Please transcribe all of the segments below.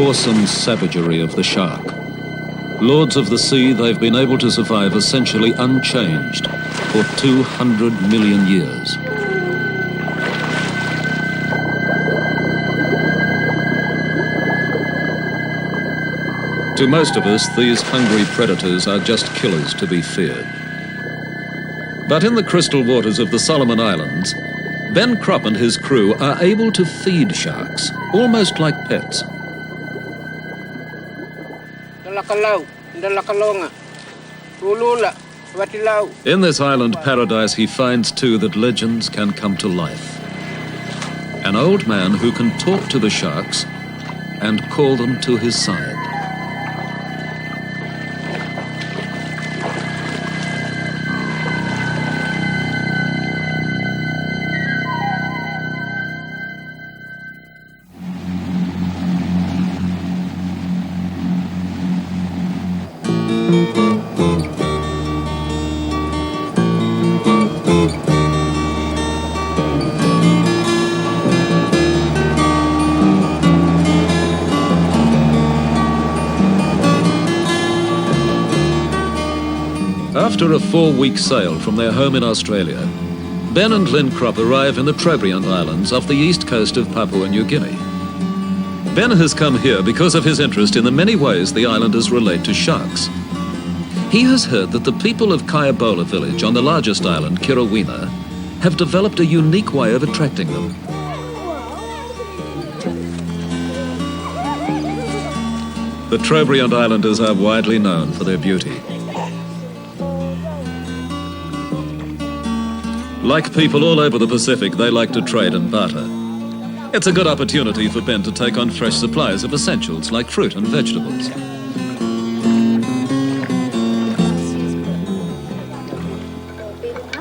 awesome savagery of the shark. Lords of the sea, they've been able to survive essentially unchanged for 200 million years. To most of us, these hungry predators are just killers to be feared. But in the crystal waters of the Solomon Islands, Lynn Cropp and his crew are able to feed sharks, almost like pets. In this island paradise, he finds too that legends can come to life. An old man who can talk to the sharks and call them to his side. After a 4-week sail from their home in Australia, Ben and Lynn Cropp arrive in the Trobriand Islands off the east coast of Papua New Guinea. Ben has come here because of his interest in the many ways the islanders relate to sharks. He has heard that the people of Tacola village on the largest island, Kirawina, have developed a unique way of attracting them. The Trobriand Islanders are widely known for their beauty. Like people all over the Pacific, they like to trade and barter. It's a good opportunity for Ben to take on fresh supplies of essentials like fruit and vegetables.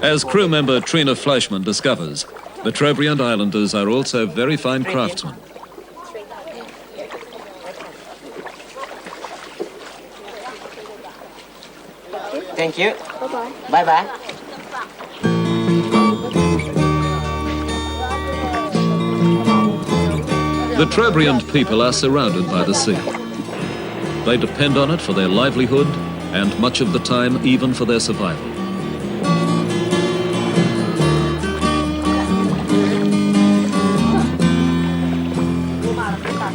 As crew member Trina Fleischman discovers, the Trobriand Islanders are also very fine craftsmen. Thank you. Bye-bye. Bye-bye. The Trobriand people are surrounded by the sea. They depend on it for their livelihood and much of the time even for their survival.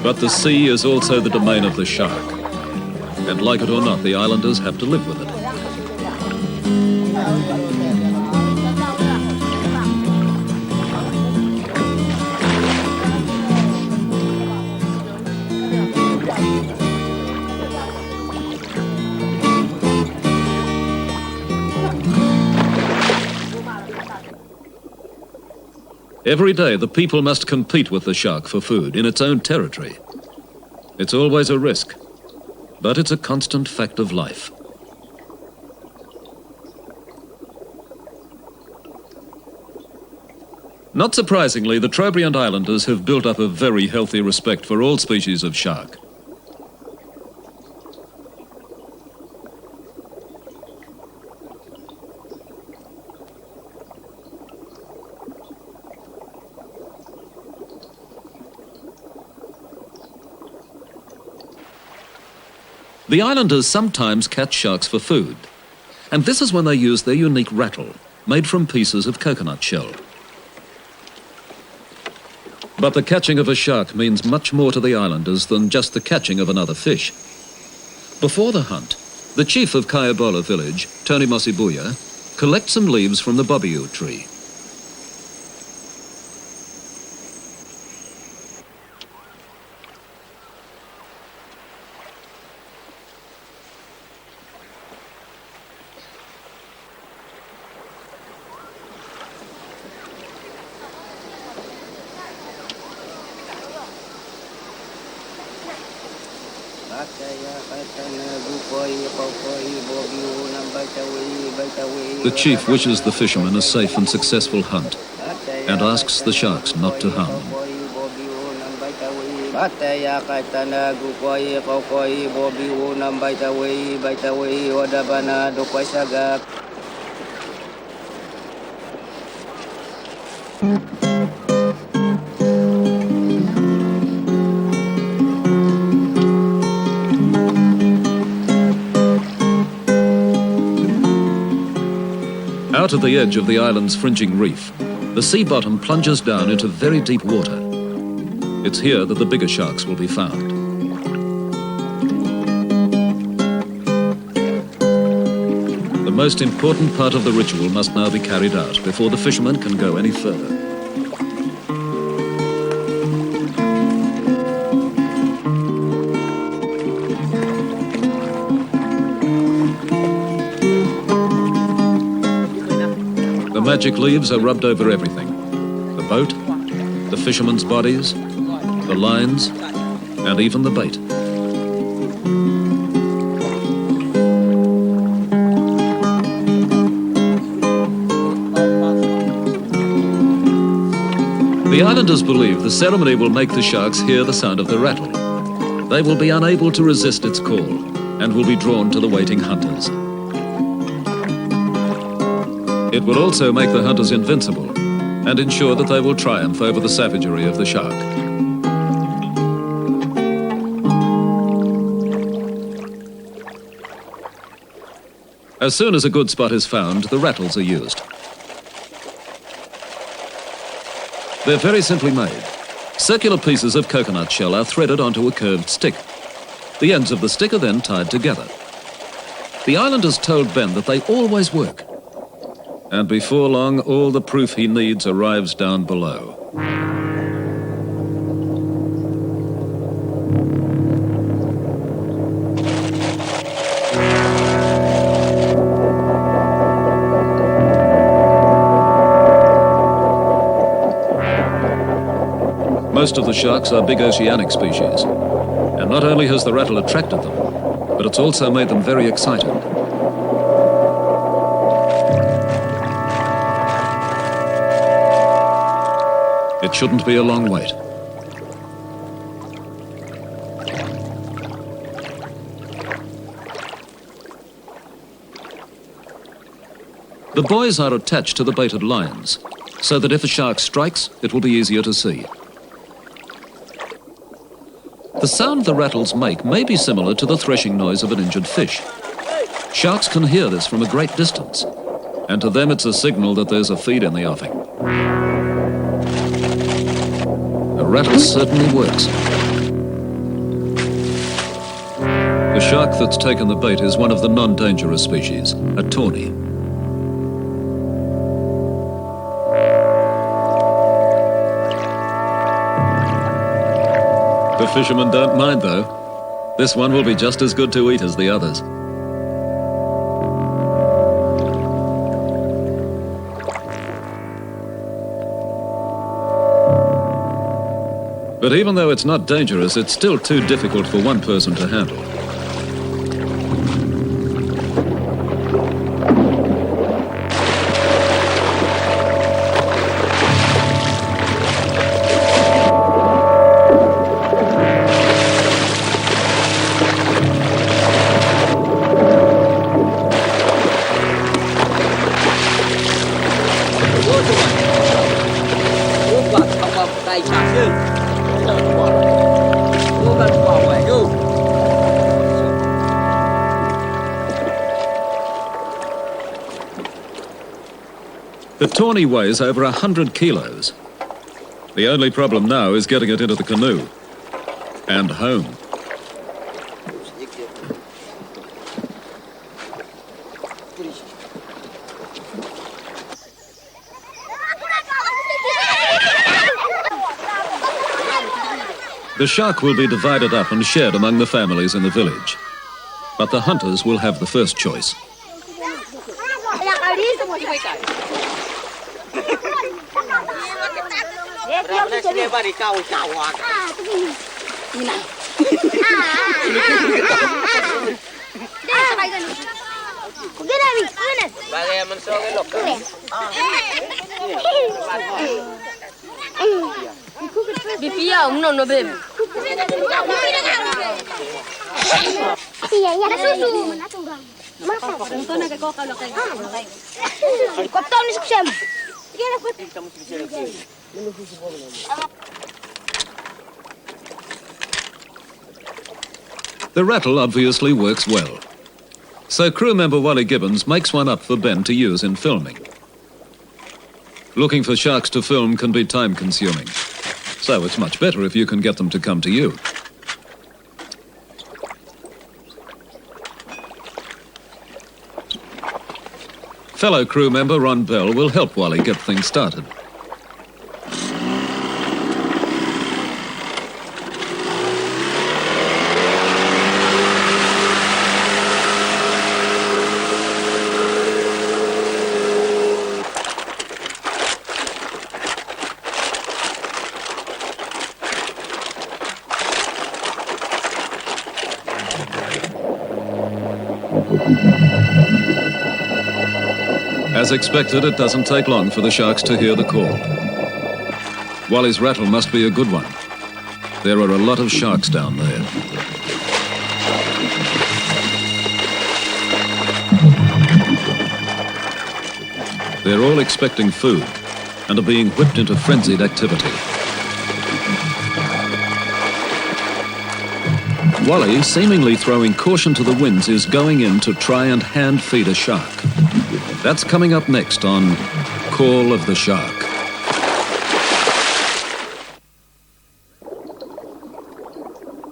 But the sea is also the domain of the shark. And like it or not, the islanders have to live with it. Every day, the people must compete with the shark for food in its own territory. It's always a risk, but it's a constant fact of life. Not surprisingly, the Trobriand Islanders have built up a very healthy respect for all species of shark. The islanders sometimes catch sharks for food, and this is when they use their unique rattle, made from pieces of coconut shell. But the catching of a shark means much more to the islanders than just the catching of another fish. Before the hunt, the chief of Tacola village, Tony Mosibuya, collects some leaves from the bobiu tree. The chief wishes the fishermen a safe and successful hunt and asks the sharks not to harm them. Out at the edge of the island's fringing reef, the sea bottom plunges down into very deep water. It's here that the bigger sharks will be found. The most important part of the ritual must now be carried out before the fishermen can go any further. The magic leaves are rubbed over everything. The boat, the fishermen's bodies, the lines, and even the bait. The islanders believe the ceremony will make the sharks hear the sound of the rattle. They will be unable to resist its call and will be drawn to the waiting hunters. It will also make the hunters invincible and ensure that they will triumph over the savagery of the shark. As soon as a good spot is found, the rattles are used. They're very simply made. Circular pieces of coconut shell are threaded onto a curved stick. The ends of the stick are then tied together. The islanders told Ben that they always work. And before long, all the proof he needs arrives down below. Most of the sharks are big oceanic species. And not only has the rattle attracted them, but it's also made them very excited. It shouldn't be a long wait. The buoys are attached to the baited lines, so that if a shark strikes, it will be easier to see. The sound the rattles make may be similar to the threshing noise of an injured fish. Sharks can hear this from a great distance, and to them it's a signal that there's a feed in the offing. The rattle certainly works. The shark that's taken the bait is one of the non-dangerous species, a tawny. The fishermen don't mind, though. This one will be just as good to eat as the others. But even though it's not dangerous, it's still too difficult for one person to handle. The tawny weighs over 100 kilos. The only problem now is getting it into the canoe and home. The shark will be divided up and shared among the families in the village. But the hunters will have the first choice. The rattle obviously works well. So crew member Wally Gibbons makes one up for Ben to use in filming. Looking for sharks to film can be time-consuming, so it's much better if you can get them to come to you. Fellow crew member Ron Bell will help Wally get things started. As expected, it doesn't take long for the sharks to hear the call. Wally's rattle must be a good one. There are a lot of sharks down there. They're all expecting food and are being whipped into frenzied activity. Wally, seemingly throwing caution to the winds, is going in to try and hand feed a shark. That's coming up next on Call of the Shark.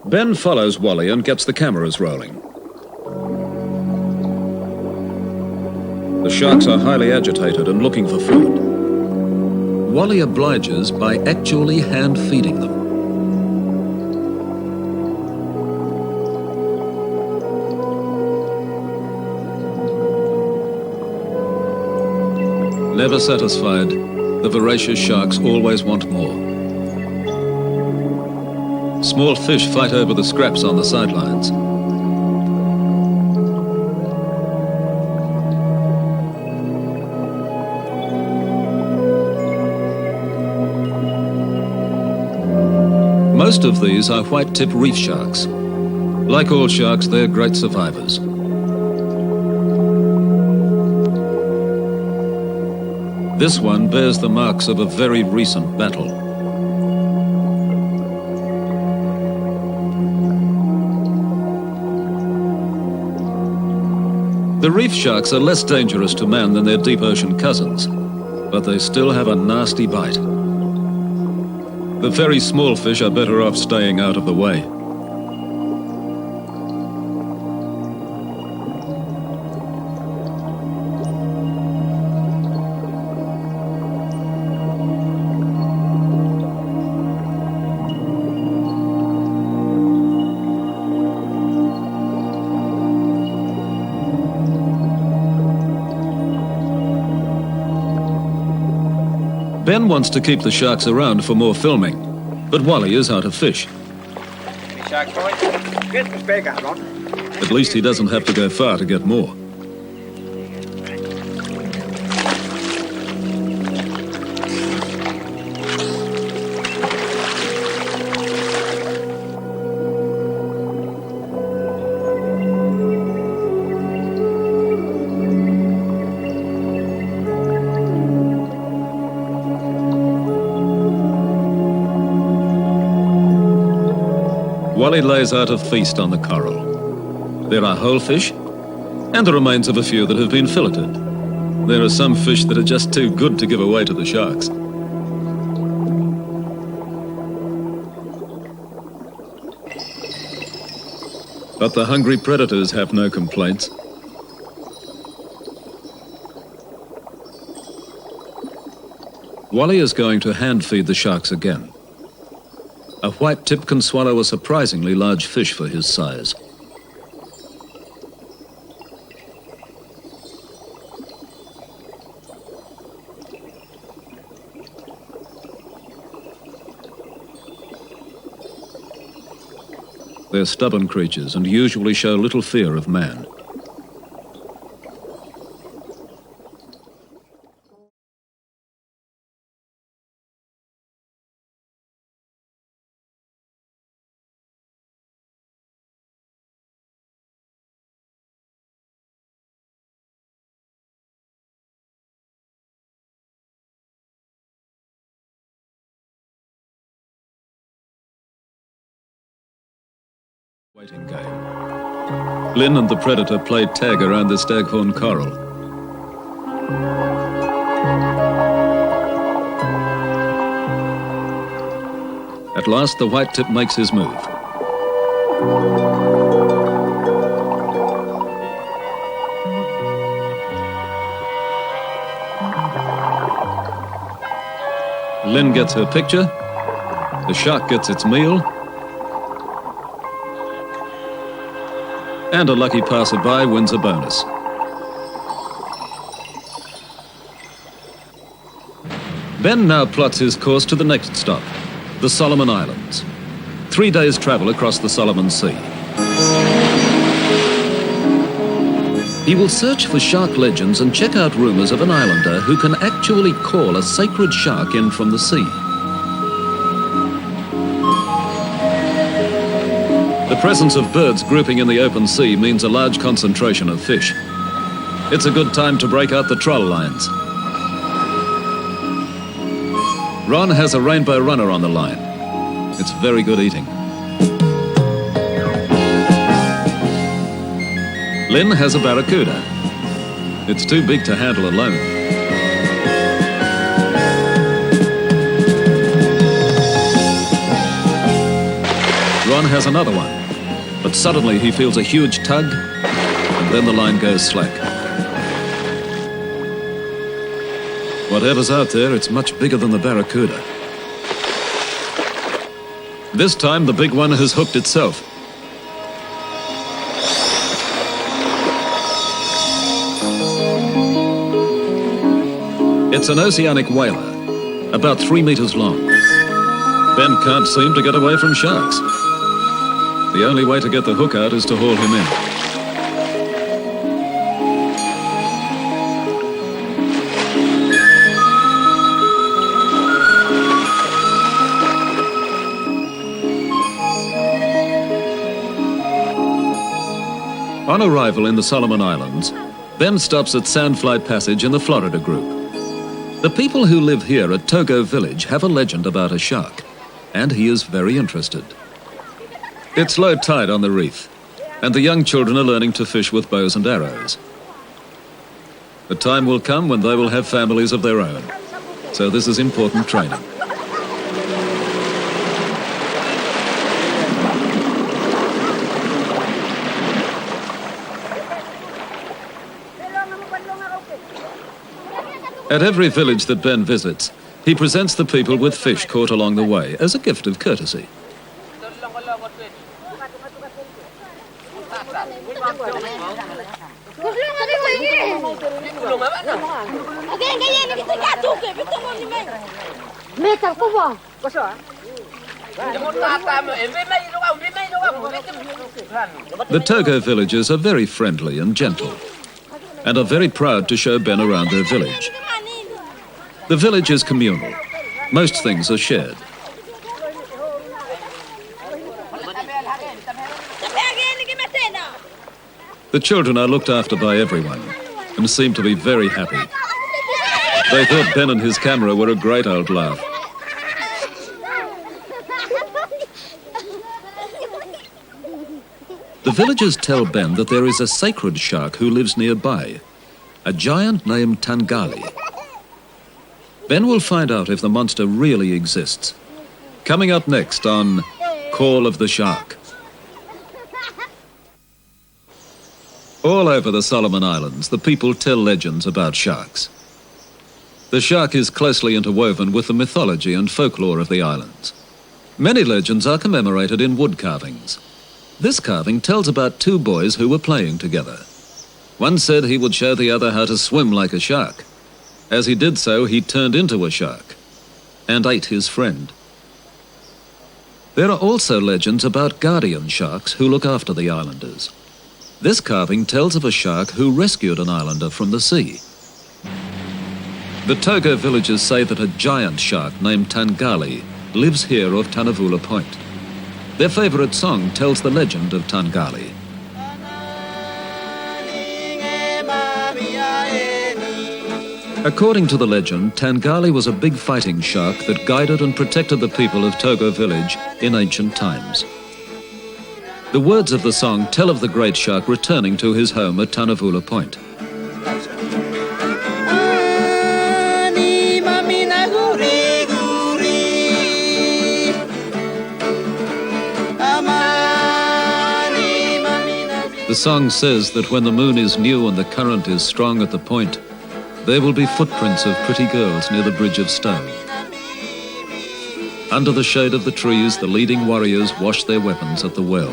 Ben follows Wally and gets the cameras rolling. The sharks are highly agitated and looking for food. Wally obliges by actually hand feeding them. Never satisfied, the voracious sharks always want more. Small fish fight over the scraps on the sidelines. Most of these are white-tip reef sharks. Like all sharks, they're great survivors. This one bears the marks of a very recent battle. The reef sharks are less dangerous to man than their deep ocean cousins, but they still have a nasty bite. The very small fish are better off staying out of the way. Ben wants to keep the sharks around for more filming, but Wally is out of fish. Shark boy, get the big out on. At least he doesn't have to go far to get more. Wally lays out a feast on the coral. There are whole fish, and the remains of a few that have been filleted. There are some fish that are just too good to give away to the sharks. But the hungry predators have no complaints. Wally is going to hand feed the sharks again. A white tip can swallow a surprisingly large fish for his size. They're stubborn creatures and usually show little fear of man. Waiting game. Lynn and the predator played tag around the staghorn coral. At last, the white tip makes his move. Lynn gets her picture. The shark gets its meal. And a lucky passerby wins a bonus. Ben now plots his course to the next stop, the Solomon Islands. 3 days' travel across the Solomon Sea. He will search for shark legends and check out rumors of an islander who can actually call a sacred shark in from the sea. The presence of birds grouping in the open sea means a large concentration of fish. It's a good time to break out the troll lines. Ron has a rainbow runner on the line. It's very good eating. Lynn has a barracuda. It's too big to handle alone. Ron has another one, but suddenly he feels a huge tug, and then the line goes slack. Whatever's out there, it's much bigger than the barracuda. This time, the big one has hooked itself. It's an oceanic whaler, about 3 meters long. Ben can't seem to get away from sharks. The only way to get the hook out is to haul him in. On arrival in the Solomon Islands, Ben stops at Sandfly Passage in the Florida group. The people who live here at Togo Village have a legend about a shark, and he is very interested. It's low tide on the reef, and the young children are learning to fish with bows and arrows. The time will come when they will have families of their own, so this is important training. At every village that Ben visits, he presents the people with fish caught along the way as a gift of courtesy. The Togo villagers are very friendly and gentle, and are very proud to show Ben around their village. The village is communal. Most things are shared. The children are looked after by everyone and seem to be very happy. They thought Ben and his camera were a great old laugh. The villagers tell Ben that there is a sacred shark who lives nearby, a giant named Tan Gali. Ben will find out if the monster really exists. Coming up next on Call of the Shark. All over the Solomon Islands, the people tell legends about sharks. The shark is closely interwoven with the mythology and folklore of the islands. Many legends are commemorated in wood carvings. This carving tells about 2 boys who were playing together. One said he would show the other how to swim like a shark. As he did so, he turned into a shark and ate his friend. There are also legends about guardian sharks who look after the islanders. This carving tells of a shark who rescued an islander from the sea. The Togo villagers say that a giant shark named Tan Gali lives here off Tanavula Point. Their favorite song tells the legend of Tan Gali. According to the legend, Tan Gali was a big fighting shark that guided and protected the people of Togo village in ancient times. The words of the song tell of the great shark returning to his home at Tanavula Point. The song says that when the moon is new and the current is strong at the point, there will be footprints of pretty girls near the bridge of stone. Under the shade of the trees, the leading warriors wash their weapons at the well.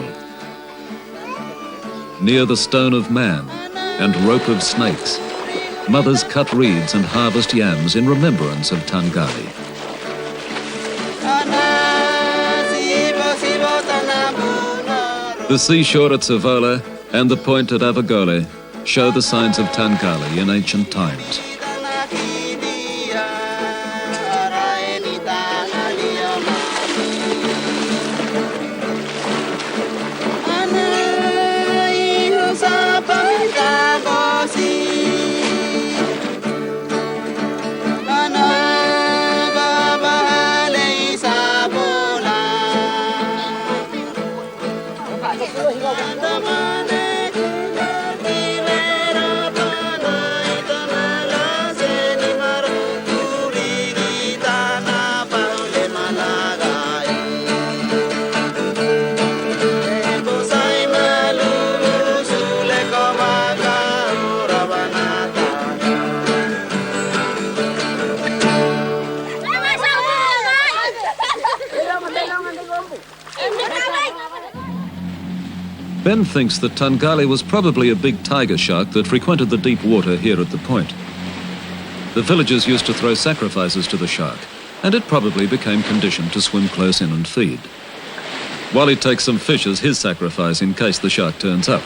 Near the stone of man and rope of snakes, mothers cut reeds and harvest yams in remembrance of Tan Gali. The seashore at Savola and the point at Avogole show the signs of Tan Gali in ancient times. Ben thinks that Tan Gali was probably a big tiger shark that frequented the deep water here at the point. The villagers used to throw sacrifices to the shark, and it probably became conditioned to swim close in and feed. Wally takes some fish as his sacrifice in case the shark turns up.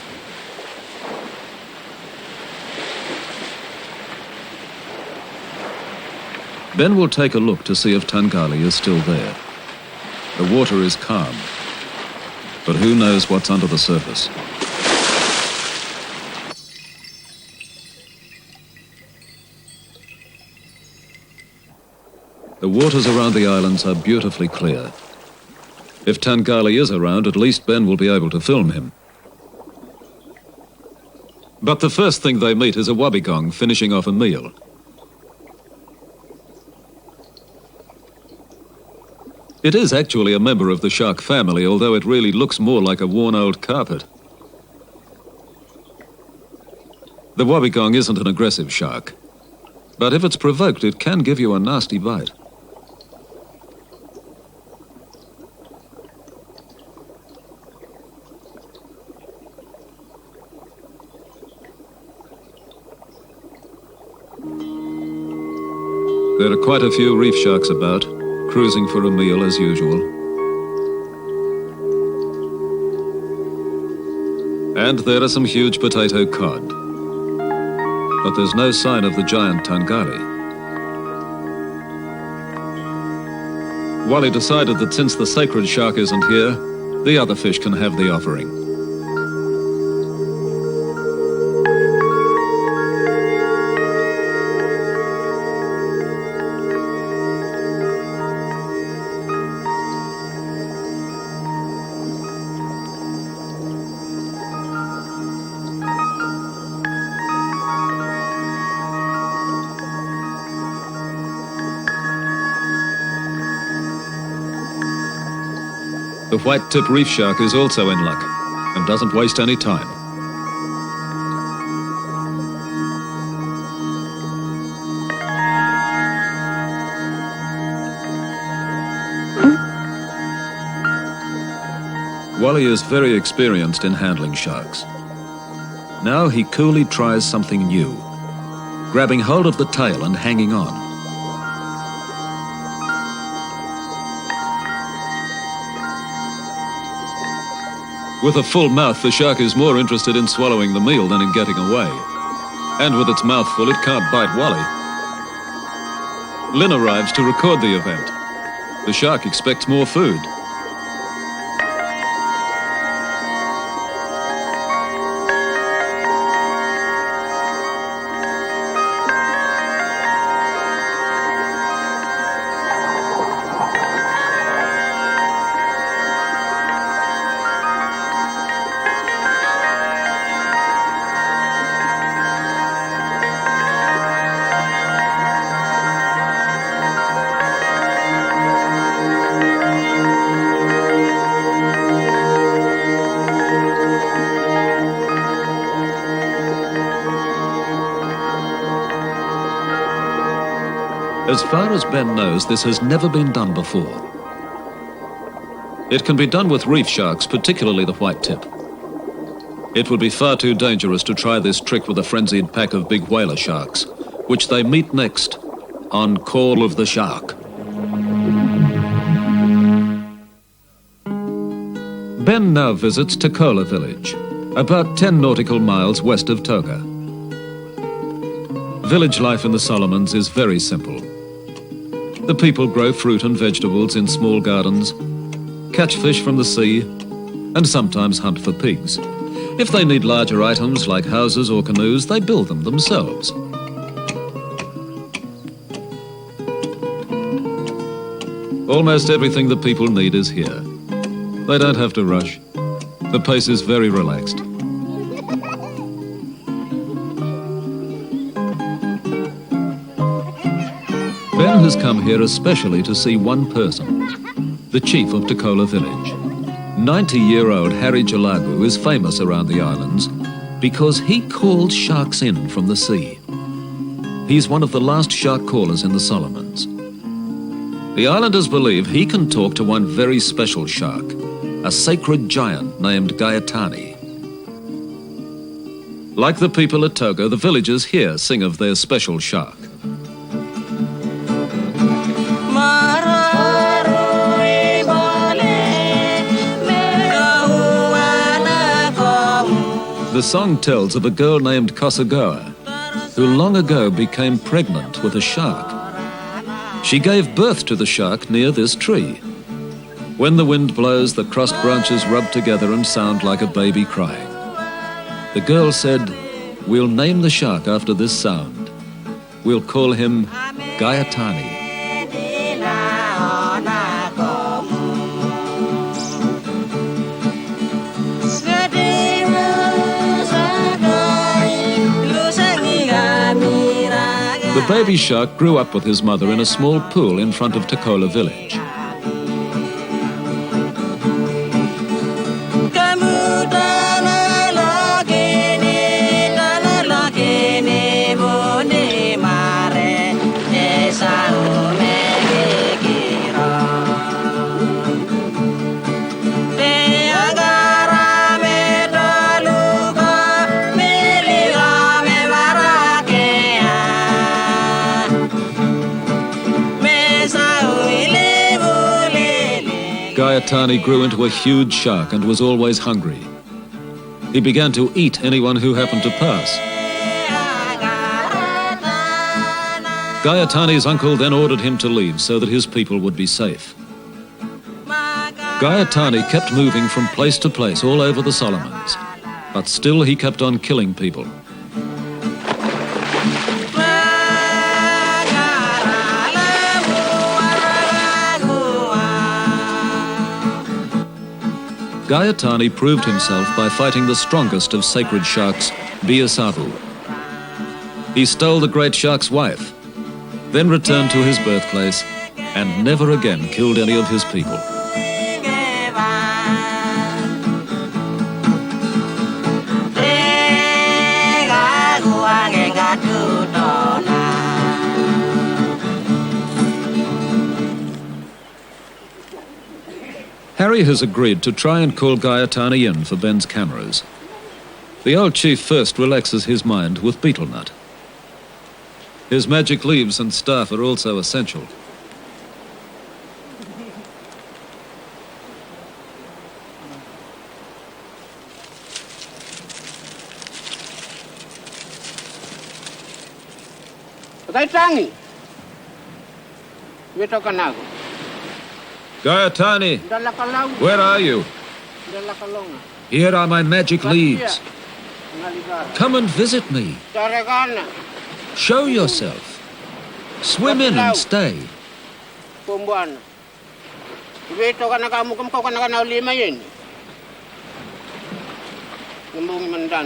Ben will take a look to see if Tan Gali is still there. The water is calm, but who knows what's under the surface. The waters around the islands are beautifully clear. If Tan Gali is around, at least Ben will be able to film him. But the first thing they meet is a wobbegong finishing off a meal. It is actually a member of the shark family, although it really looks more like a worn old carpet. The wobbegong isn't an aggressive shark, but if it's provoked, it can give you a nasty bite. There are quite a few reef sharks about, cruising for a meal as usual. And there are some huge potato cod. But there's no sign of the giant Tan Gali. Wally decided that since the sacred shark isn't here, the other fish can have the offering. The white-tip reef shark is also in luck and doesn't waste any time. Wally is very experienced in handling sharks. Now he coolly tries something new, grabbing hold of the tail and hanging on. With a full mouth, the shark is more interested in swallowing the meal than in getting away. And with its mouth full, it can't bite Wally. Lynn arrives to record the event. The shark expects more food. As far as Ben knows, this has never been done before. It can be done with reef sharks, particularly the white tip. It would be far too dangerous to try this trick with a frenzied pack of big whaler sharks, which they meet next on Call of the Shark. Ben now visits Tacola village, about 10 nautical miles west of Toga. Village life in the Solomons is very simple. The people grow fruit and vegetables in small gardens, catch fish from the sea, and sometimes hunt for pigs. If they need larger items like houses or canoes, they build them themselves. Almost everything the people need is here. They don't have to rush. The pace is very relaxed. Ben has come here especially to see one person, the chief of Tacola village. 90-year-old Harry Jalagu is famous around the islands because he calls sharks in from the sea. He's one of the last shark callers in the Solomons. The islanders believe he can talk to one very special shark, a sacred giant named Gaitani. Like the people at Togo, the villagers here sing of their special shark. The song tells of a girl named Kosagoa, who long ago became pregnant with a shark. She gave birth to the shark near this tree. When the wind blows, the crossed branches rub together and sound like a baby crying. The girl said, "We'll name the shark after this sound. We'll call him Gaitani." The baby shark grew up with his mother in a small pool in front of Tacola village. Gaitani grew into a huge shark and was always hungry. He began to eat anyone who happened to pass. Gaitani's uncle then ordered him to leave so that his people would be safe. Gaitani kept moving from place to place all over the Solomons, but still he kept on killing people. Gaitani proved himself by fighting the strongest of sacred sharks, Biasavu. He stole the great shark's wife, then returned to his birthplace and never again killed any of his people. Harry has agreed to try and call Gaitani in for Ben's cameras. The old chief first relaxes his mind with betel nut. His magic leaves and staff are also essential. Gaitani, Gaitani, where are you? Here are my magic leaves. Come and visit me. Show yourself. Swim in and stay.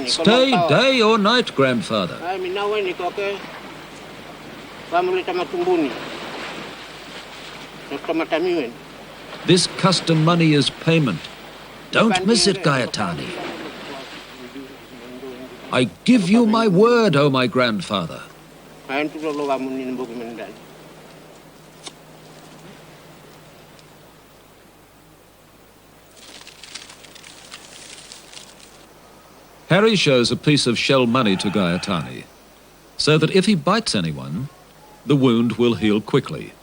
Stay day or night, grandfather. This custom money is payment. Don't miss it, Gaitani. I give you my word, oh my grandfather. Harry shows a piece of shell money to Gaitani, so that if he bites anyone, the wound will heal quickly.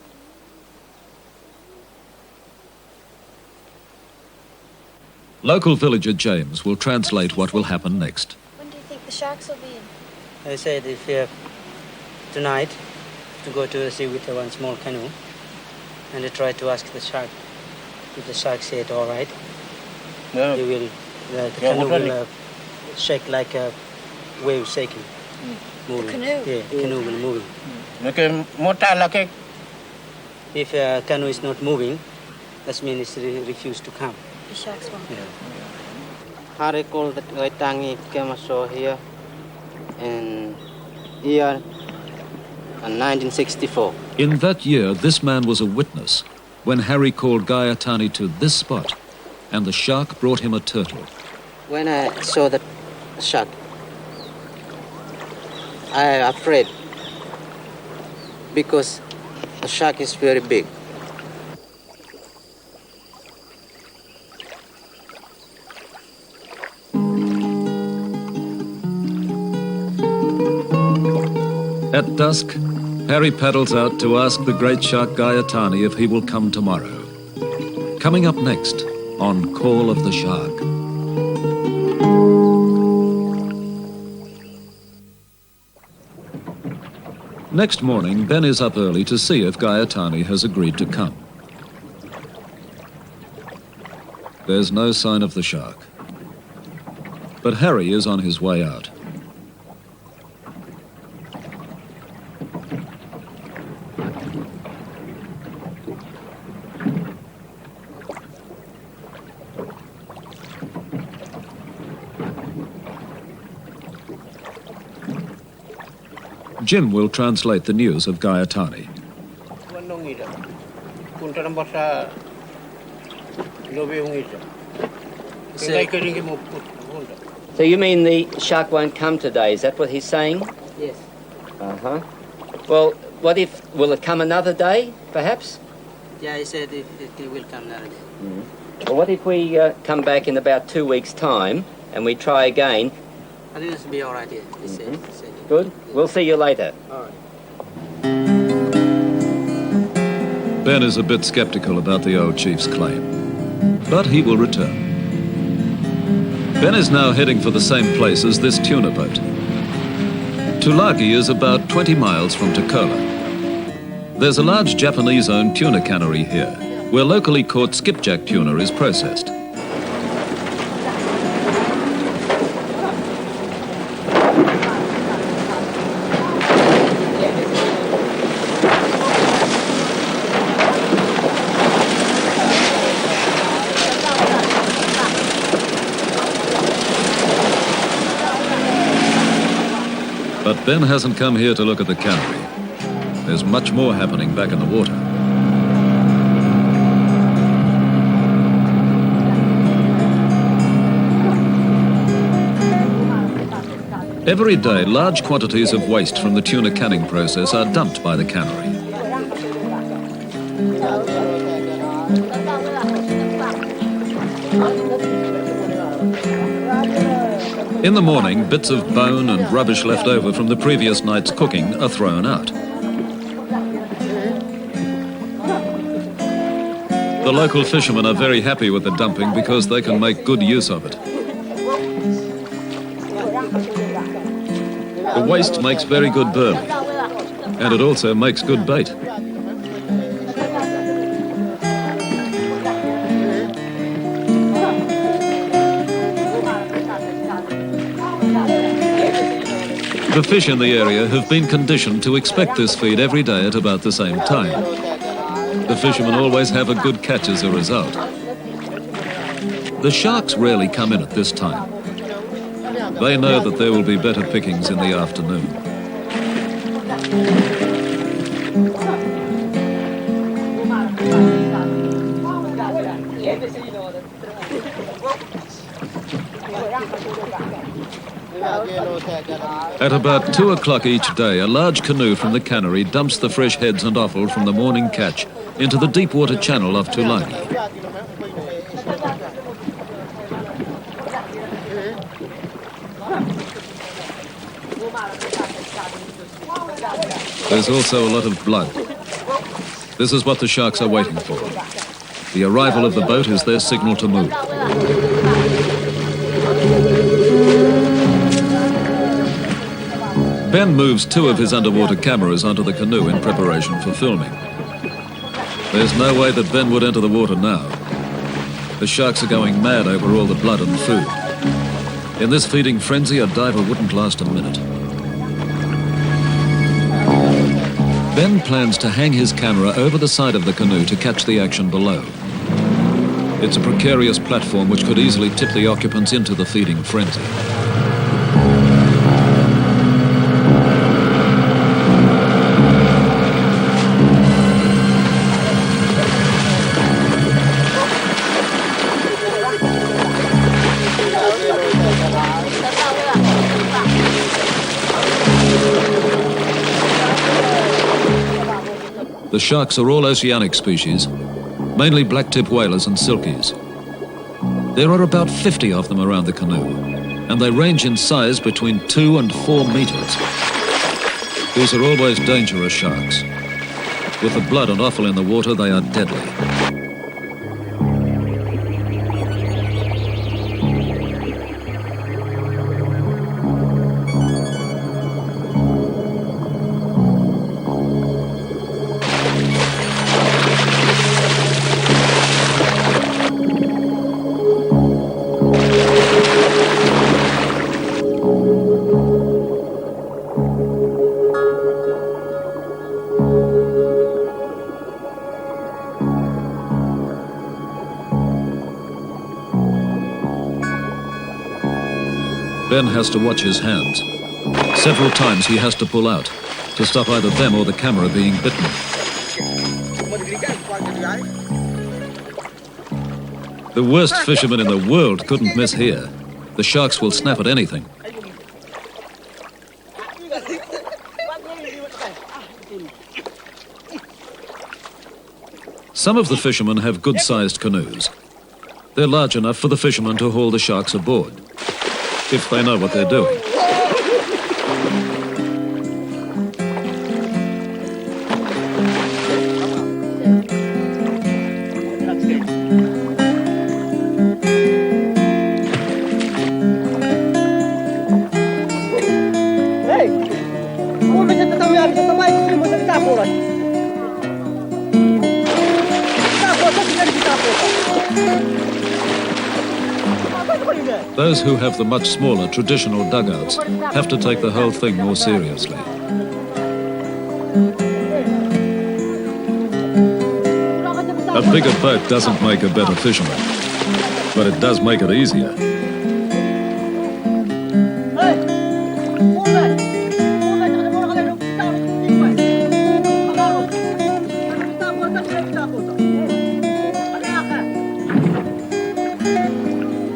Local villager James will translate what will happen next. When do you think the sharks will be in? I said if tonight to go to the sea with one small canoe and I try to ask the shark. If the shark said all right, Yeah. he will, the canoe will shake like a wave shaking. Moving. The canoe? Yeah, the canoe will moving. If canoe is not moving, that means it refused to come. The sharks won't Yeah. go. I recall that Gaitani came ashore here in year 1964. In that year, this man was a witness when Harry called Gaitani to this spot, and the shark brought him a turtle. When I saw that shark, I afraid because the shark is very big. At dusk, Harry paddles out to ask the great shark Gaitani if he will come tomorrow. Coming up next on Call of the Shark. Next morning, Ben is up early to see if Gaitani has agreed to come. There's no sign of the shark. But Harry is on his way out. Jim will translate the news of Gaitani. So you mean the shark won't come today? Is that what he's saying? Yes. Uh-huh. Well, what if, will it come another day, perhaps? Yeah, he said it will come another day. Well, what if we come back in about 2 weeks' time and we try again? I think it's be all right here. He said. Good. We'll see you later. All right. Ben is a bit skeptical about the old chief's claim, but he will return. Ben is now heading for the same place as this tuna boat. Tulagi is about 20 miles from Tacola. There's a large Japanese-owned tuna cannery here, where locally caught skipjack tuna is processed. But Ben hasn't come here to look at the cannery. There's much more happening back in the water. Every day, large quantities of waste from the tuna canning process are dumped by the cannery. In the morning, bits of bone and rubbish left over from the previous night's cooking are thrown out. The local fishermen are very happy with the dumping because they can make good use of it. The waste makes very good burley, and it also makes good bait. The fish in the area have been conditioned to expect this feed every day at about the same time. The fishermen always have a good catch as a result. The sharks rarely come in at this time. They know that there will be better pickings in the afternoon. At about 2 o'clock each day, a large canoe from the cannery dumps the fresh heads and offal from the morning catch into the deep water channel of Tulagi. There's also a lot of blood. This is what the sharks are waiting for. The arrival of the boat is their signal to move. Ben moves 2 of his underwater cameras onto the canoe in preparation for filming. There's no way that Ben would enter the water now. The sharks are going mad over all the blood and food. In this feeding frenzy, a diver wouldn't last a minute. Ben plans to hang his camera over the side of the canoe to catch the action below. It's a precarious platform which could easily tip the occupants into the feeding frenzy. The sharks are all oceanic species, mainly blacktip whalers and silkies. There are about 50 of them around the canoe, and they range in size between 2 and 4 meters. These are always dangerous sharks. With the blood and offal in the water, they are deadly. Ben has to watch his hands. Several times he has to pull out to stop either them or the camera being bitten. The worst fisherman in the world couldn't miss here. The sharks will snap at anything. Some of the fishermen have good-sized canoes. They're large enough for the fishermen to haul the sharks aboard, if they know what they're doing. Those who have the much smaller traditional dugouts have to take the whole thing more seriously. A bigger boat doesn't make a better fisherman, but it does make it easier.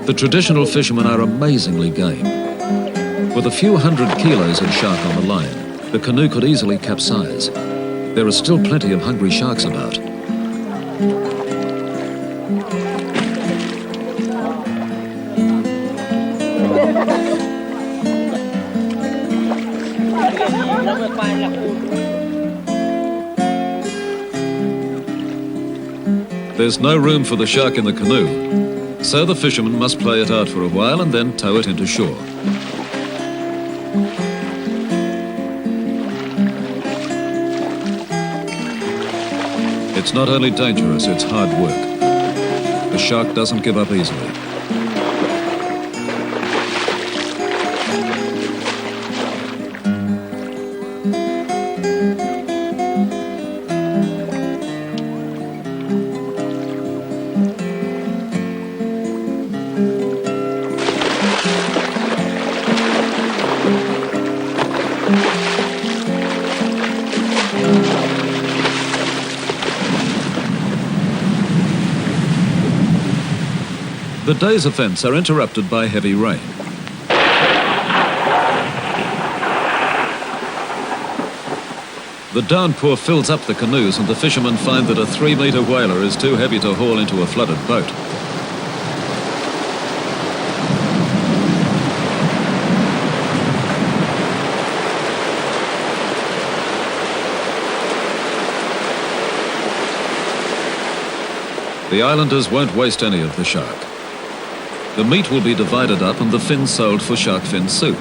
The traditional fishermen are amazingly game. With a few 100 kilos of shark on the line, the canoe could easily capsize. There are still plenty of hungry sharks about. There's no room for the shark in the canoe, so the fisherman must play it out for a while and then tow it into shore. It's not only dangerous, it's hard work. The shark doesn't give up easily. The day's events are interrupted by heavy rain. The downpour fills up the canoes and the fishermen find that a 3-meter whaler is too heavy to haul into a flooded boat. The islanders won't waste any of the shark. The meat will be divided up and the fins sold for shark fin soup.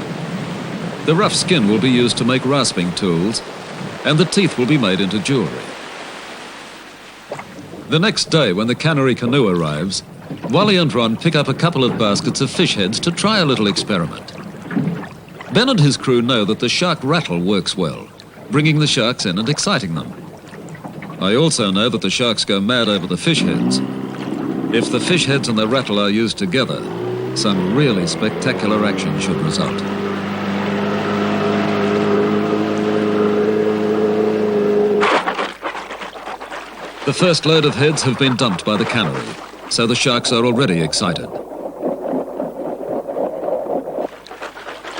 The rough skin will be used to make rasping tools, and the teeth will be made into jewelry. The next day, when the cannery canoe arrives, Wally and Ron pick up a couple of baskets of fish heads to try a little experiment. Ben and his crew know that the shark rattle works well, bringing the sharks in and exciting them. I also know that the sharks go mad over the fish heads. If the fish heads and the rattle are used together, some really spectacular action should result. The first load of heads have been dumped by the cannery, so the sharks are already excited.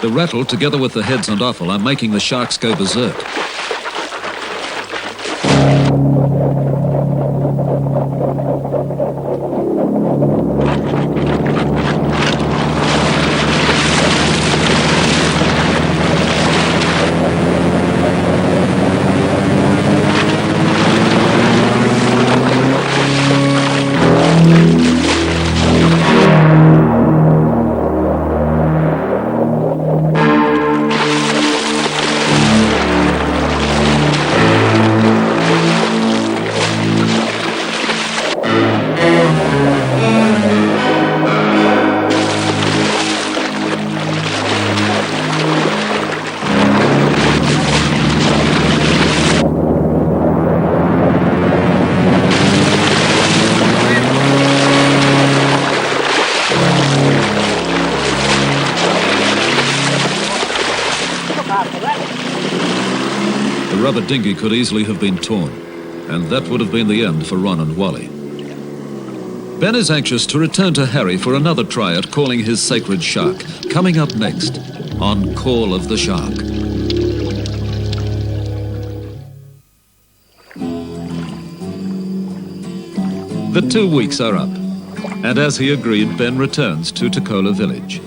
The rattle, together with the heads and offal, are making the sharks go berserk. The rubber dinghy could easily have been torn, and that would have been the end for Ron and Wally. Ben is anxious to return to Harry for another try at calling his sacred shark, coming up next on Call of the Shark. The 2 weeks are up, and as he agreed, Ben returns to Tacola village.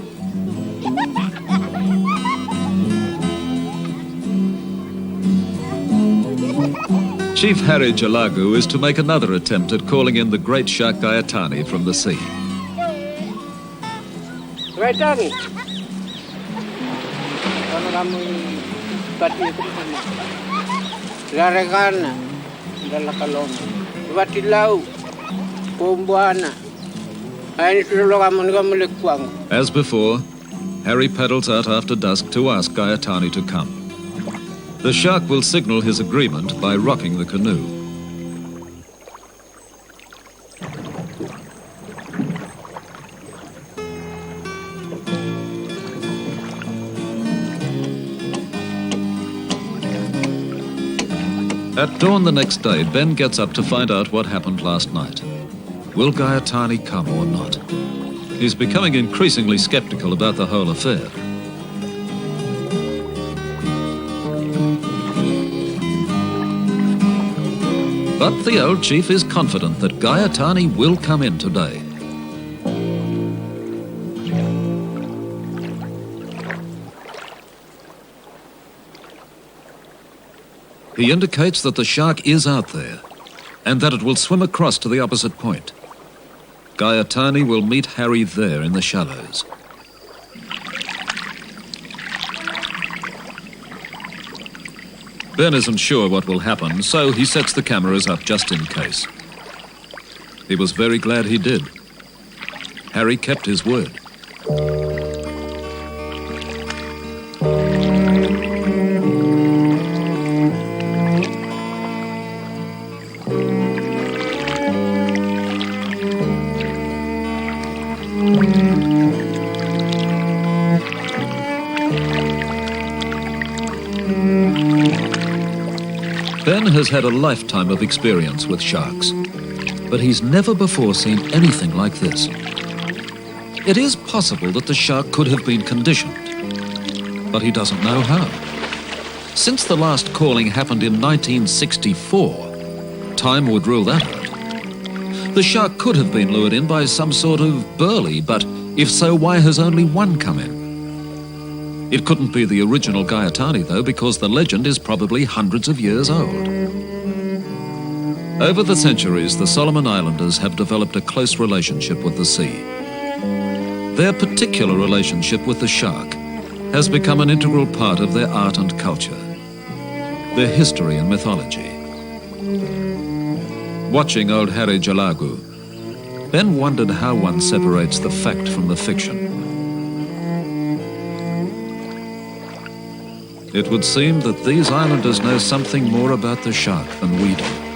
Chief Harry Jalagu is to make another attempt at calling in the great shark Gaitani from the sea. Gaitani. Ano kami pati ito na. Laregan, dalakalon. Watilau, pombuana. Ay nisulo kami ngamulikuang. As before, Harry paddles out after dusk to ask Gaitani to come. The shark will signal his agreement by rocking the canoe. At dawn the next day, Ben gets up to find out what happened last night. Will Gaitani come or not? He's becoming increasingly skeptical about the whole affair. But the old chief is confident that Gaitani will come in today. He indicates that the shark is out there, and that it will swim across to the opposite point. Gaitani will meet Harry there in the shallows. Ben isn't sure what will happen, so he sets the cameras up just in case. He was very glad he did. Harry kept his word. Ben has had a lifetime of experience with sharks, but he's never before seen anything like this. It is possible that the shark could have been conditioned, but he doesn't know how. Since the last calling happened in 1964, time would rule that out. The shark could have been lured in by some sort of burley, but if so, why has only one come in? It couldn't be the original Gaitani, though, because the legend is probably hundreds of years old. Over the centuries, the Solomon Islanders have developed a close relationship with the sea. Their particular relationship with the shark has become an integral part of their art and culture, their history and mythology. Watching old Harry Jalagu, Ben wondered how one separates the fact from the fiction. It would seem that these islanders know something more about the shark than we do.